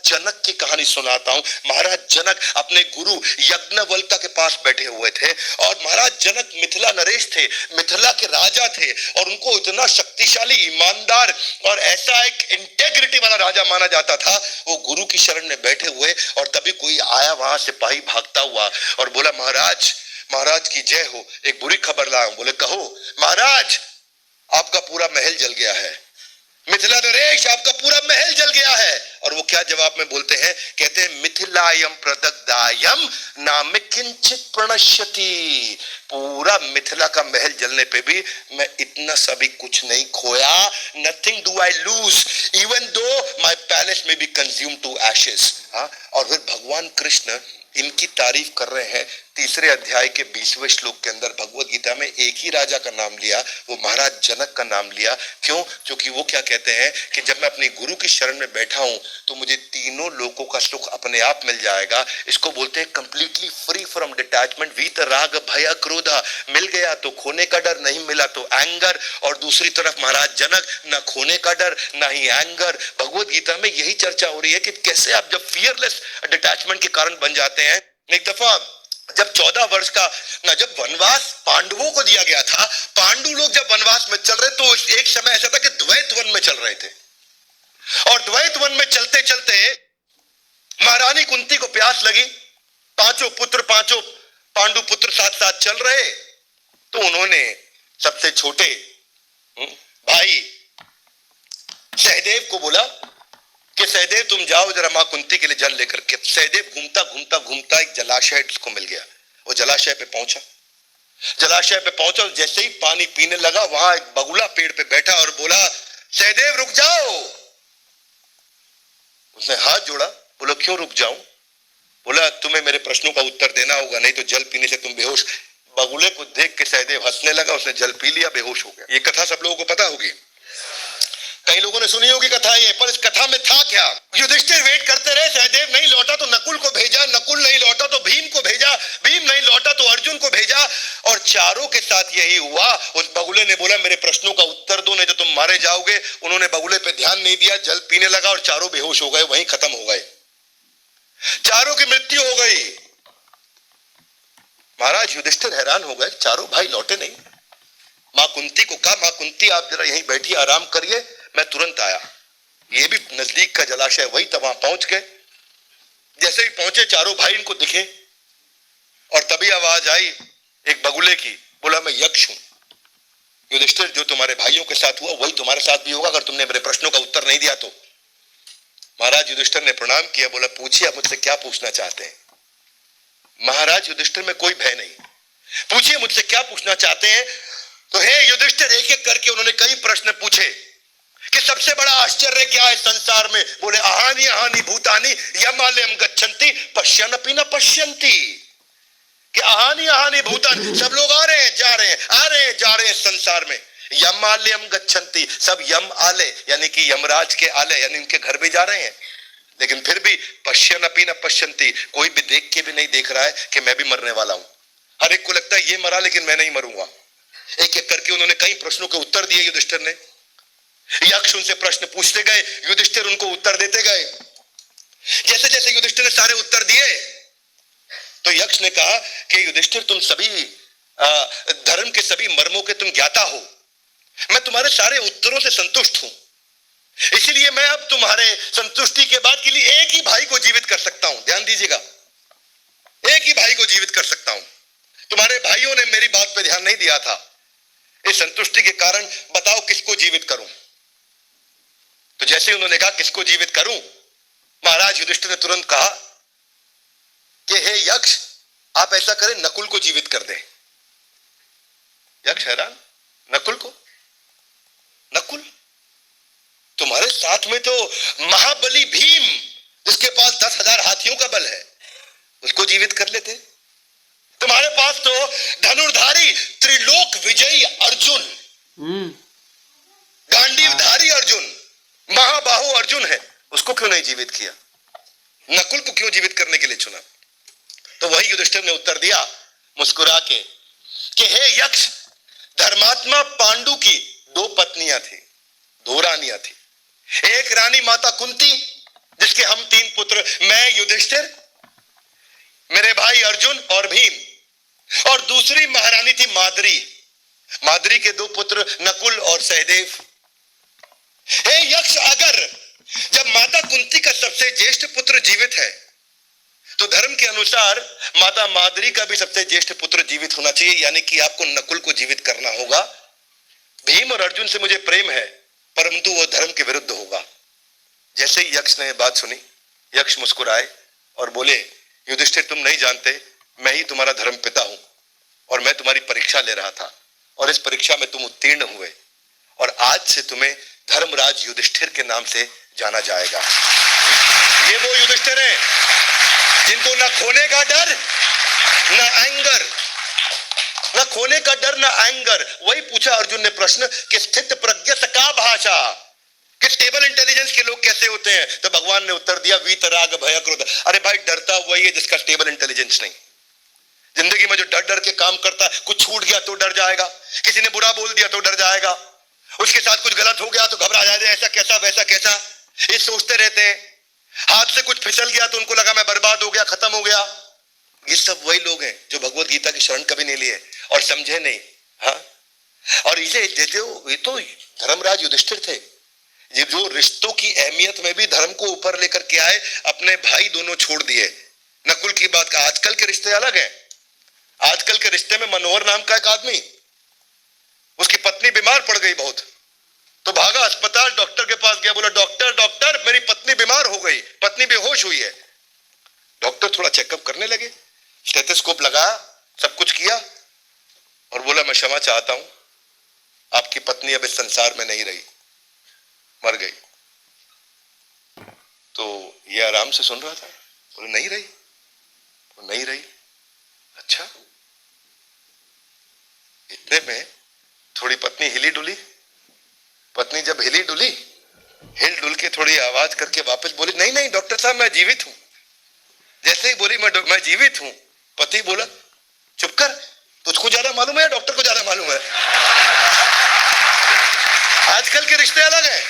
जनक की कहानी सुनाता हूं। महाराज जनक अपने गुरु यज्ञवल्क्य के पास बैठे हुए थे और महाराज जनक मिथिला नरेश थे, मिथिला के राजा थे और उनको इतना शक्तिशाली, ईमानदार और ऐसा एक इंटेग्रिटी वाला राजा माना जाता था। वो गुरु की शरण में बैठे हुए और तभी कोई आया, वहां सिपाही भागता हुआ और बोला, महाराज, महाराज की जय हो, एक बुरी खबर लाया हूं। बोले, कहो। महाराज, आपका पूरा महल जल गया है, मिथिला नरेश आपका पूरा महल जल गया है। और वो क्या जवाब में बोलते हैं, कहते हैं, मिथिलायम प्रदग्धायम नाम किंचित प्रणश्यति। पूरा मिथिला का महल जलने पे भी मैं इतना सा भी कुछ नहीं खोया। Nothing do I lose even though my palace में बी कंज्यूम टू एशेस। और फिर भगवान कृष्ण इनकी तारीफ कर रहे हैं। तीसरे अध्याय के 20वें श्लोक के अंदर भगवत गीता में एक ही राजा का नाम लिया, वो महाराज जनक का नाम लिया। क्यों? क्योंकि वो क्या कहते हैं कि जब मैं अपनी गुरु की शरण में बैठा हूं तो मुझे तीनों लोकों का सुख अपने आप मिल जाएगा। इसको बोलते हैं कंप्लीटली फ्री फ्रॉम डिटैचमेंट, वीत राग भय क्रोध। मिल गया तो खोने का डर, नहीं मिला तो एंगर। और दूसरी तरफ महाराज जनक, ना खोने का डर ना ही एंगर। भगवत गीता में यही चर्चा हो रही है कि कैसे आप जब फियरलेस डिटैचमेंट के कारण बन जाते हैं। एक दफा जब 14 वर्ष का जब वनवास पांडवों को दिया गया था, पांडु लोग जब वनवास में चल रहे तो एक समय ऐसा था कि द्वैत वन में चल रहे थे और द्वैत वन में चलते चलते महारानी कुंती को प्यास लगी। पांचों पांडु पुत्र साथ साथ चल रहे तो उन्होंने सबसे छोटे भाई सहदेव को बोला कि सहदेव तुम जाओ जरा मां कुंती के लिए जल लेकर के। सहदेव घूमता घूमता घूमता एक जलाशय को मिल गया। वो जलाशय पे पहुंचा, जलाशय पे पहुंचा, जैसे ही पानी पीने लगा वहां एक बगुला पेड़ पे बैठा और बोला, सहदेव रुक जाओ। उसने हाथ जोड़ा, बोला क्यों रुक जाऊं? बोला तुम्हें मेरे प्रश्नों का उत्तर देना होगा, नहीं तो जल पीने से तुम बेहोश। बगुले को देख के सहदेव हंसने लगा, उसने जल पी लिया, बेहोश हो गया। ये कथा सब लोगों को पता होगी, कई लोगों ने सुनी होगी कथा ये, पर इस कथा में था क्या? युधिष्ठिर वेट करते रहे, सहदेव नहीं लौटा तो नकुल को भेजा, नकुल नहीं लौटा तो भीम को भेजा, भीम नहीं लौटा तो अर्जुन को भेजा और चारों के साथ यही हुआ। उस बगुले ने बोला मेरे प्रश्नों का उत्तर दो नहीं तो तुम मारे जाओगे। उन्होंने बगुले पे ध्यान नहीं दिया, जल पीने लगा और चारों बेहोश हो गए, वहीं खत्म हो गए, चारों की मृत्यु हो गई। महाराज युधिष्ठिर हैरान हो गए, चारों भाई लौटे नहीं। मां कुंती को कहा, मां कुंती आप जरा यहीं बैठी आराम करिए, मैं तुरंत आया। ये भी नजदीक का जलाशय वही था, वहां पहुंच गए। जैसे ही पहुंचे चारों भाई इनको दिखे और तभी आवाज आई एक बगुले की, बोला मैं यक्ष हूं। युधिष्ठिर जो तुम्हारे भाइयों के साथ हुआ वही तुम्हारे साथ भी होगा अगर तुमने मेरे प्रश्नों का उत्तर नहीं दिया तो। महाराज युधिष्ठिर ने प्रणाम किया, बोला पूछिए आप मुझसे क्या पूछना चाहते हैं। महाराज युधिष्ठिर में कोई भय नहीं, पूछिए मुझसे क्या पूछना चाहते हैं। तो हे युधिष्ठिर, एक एक करके उन्होंने कई प्रश्न पूछे कि सबसे बड़ा आश्चर्य क्या है संसार में। बोले अहानि अहानि भूतानि यमालयम गच्छन्ति पश्यन्नपि न पश्यन्ति। कि अहानि अहानि भूतानि, सब लोग आ रहे हैं जा रहे हैं, आ रहे हैं जा रहे हैं संसार में। यमालयम गच्छन्ति, सब यम आले यानी कि यमराज के आले यानी इनके घर भी जा रहे हैं, लेकिन फिर भी पश्यन्नपि न पश्यन्ति, कोई भी देख के भी नहीं देख रहा है कि मैं भी मरने वाला हूं। हर एक को लगता है ये मरा लेकिन मैं नहीं मरूंगा। एक एक करके उन्होंने कई प्रश्नों के उत्तर दिए युधिष्ठिर ने। यक्ष उनसे प्रश्न पूछते गए, युधिष्ठिर उनको उत्तर देते गए। जैसे जैसे युधिष्ठिर ने सारे उत्तर दिए तो यक्ष ने कहा कि युधिष्ठिर तुम सभी धर्म के सभी मर्मों के तुम ज्ञाता हो, मैं तुम्हारे सारे उत्तरों से संतुष्ट हूं, इसीलिए मैं अब तुम्हारे संतुष्टि के बाद के लिए एक ही भाई को जीवित कर सकता हूं। ध्यान दीजिएगा, एक ही भाई को जीवित कर सकता हूं। तुम्हारे भाइयों ने मेरी बात पे ध्यान नहीं दिया था, इस संतुष्टि के कारण बताओ किसको जीवित करूं। तो जैसे उन्होंने कहा किसको जीवित करूं, महाराज युधिष्ठिर ने तुरंत कहा कि हे यक्ष, आप ऐसा करें नकुल को जीवित कर दें। यक्ष हैरान, नकुल को? नकुल तुम्हारे साथ में तो महाबली भीम जिसके पास 10,000 हाथियों का बल है, उसको जीवित कर लेते। तुम्हारे पास तो धनुर्धारी त्रिलोक विजयी अर्जुन, गांडीवधारी अर्जुन, महाबाहु अर्जुन है, उसको क्यों नहीं जीवित किया? नकुल को क्यों जीवित करने के लिए चुना? तो वही युधिष्ठिर ने उत्तर दिया मुस्कुरा के कि हे यक्ष, धर्मात्मा पांडु की 2 पत्नियां थी, 2 रानियां थी। एक रानी माता कुंती जिसके हम 3 पुत्र, मैं युधिष्ठिर, मेरे भाई अर्जुन और भीम, और दूसरी महारानी थी माद्री। माद्री के दो पुत्र नकुल और सहदेव। हे यक्ष, अगर जब माता कुंती का सबसे ज्येष्ठ पुत्र जीवित है तो धर्म के अनुसार माता माद्री का भी सबसे ज्येष्ठ पुत्र जीवित होना चाहिए, यानी कि आपको नकुल को जीवित करना होगा। भीम और अर्जुन से मुझे प्रेम है, परंतु वो धर्म के विरुद्ध होगा। जैसे ही यक्ष ने बात सुनी, यक्ष मुस्कुराए और बोले, युधिष्ठिर, तुम नहीं जानते, मैं ही तुम्हारा धर्म पिता हूं और मैं तुम्हारी परीक्षा ले रहा था और इस परीक्षा में तुम उत्तीर्ण हुए और आज से तुम्हें धर्मराज युधिष्ठिर के नाम से जाना जाएगा। ये वो युधिष्ठिर है जिनको ना खोने का डर, ना एंगर, ना खोने का डर, ना एंगर। वही पूछा अर्जुन ने प्रश्न कि स्थित प्रज्ञत का भाषा, कि स्टेबल इंटेलिजेंस के लोग कैसे होते हैं? तो भगवान ने उत्तर दिया, वीतराग भय क्रोध। अरे भाई, डरता वही है जिसका स्टेबल इंटेलिजेंस नहीं। जिंदगी में जो डर डर के काम करता है, कुछ छूट गया तो डर जाएगा, किसी ने बुरा बोल दिया तो डर जाएगा, उसके साथ कुछ गलत हो गया तो घबरा जाएगा, ऐसा कैसा वैसा कैसा, ये सोचते रहते हैं। हाथ से कुछ फिसल गया तो उनको लगा मैं बर्बाद हो गया, खत्म हो गया। ये सब वही लोग हैं जो भगवत गीता की शरण कभी नहीं लिए और समझे नहीं। हाँ, और इसे देते हो, ये तो धर्मराज युधिष्ठिर थे, ये जो रिश्तों की अहमियत में भी धर्म को ऊपर लेकर के आए, अपने भाई दोनों छोड़ दिए। नकुल की बात का, आजकल के रिश्ते अलग हैं। आजकल के रिश्ते में मनोहर नाम का एक आदमी, उसकी पत्नी बीमार पड़ गई बहुत, तो भागा अस्पताल, डॉक्टर के पास गया, बोला डॉक्टर डॉक्टर मेरी पत्नी बीमार हो गई, पत्नी बेहोश हुई है। डॉक्टर थोड़ा चेकअप करने लगे, स्टेथोस्कोप लगाया, सब कुछ किया और बोला मैं क्षमा चाहता हूं, आपकी पत्नी अब इस संसार में नहीं रही, मर गई। तो ये आराम से सुन रहा था, बोले नहीं रही, नहीं रही। अच्छा, इतने में थोड़ी पत्नी हिली डुली। पत्नी जब हिली डुली, हिल डुल के थोड़ी आवाज करके वापस बोली, नहीं नहीं डॉक्टर साहब मैं जीवित हूं। जैसे ही बोली मैं जीवित हूं, पति बोला चुप कर, तुझको ज्यादा मालूम है या डॉक्टर को ज्यादा मालूम है? आजकल के रिश्ते अलग हैं।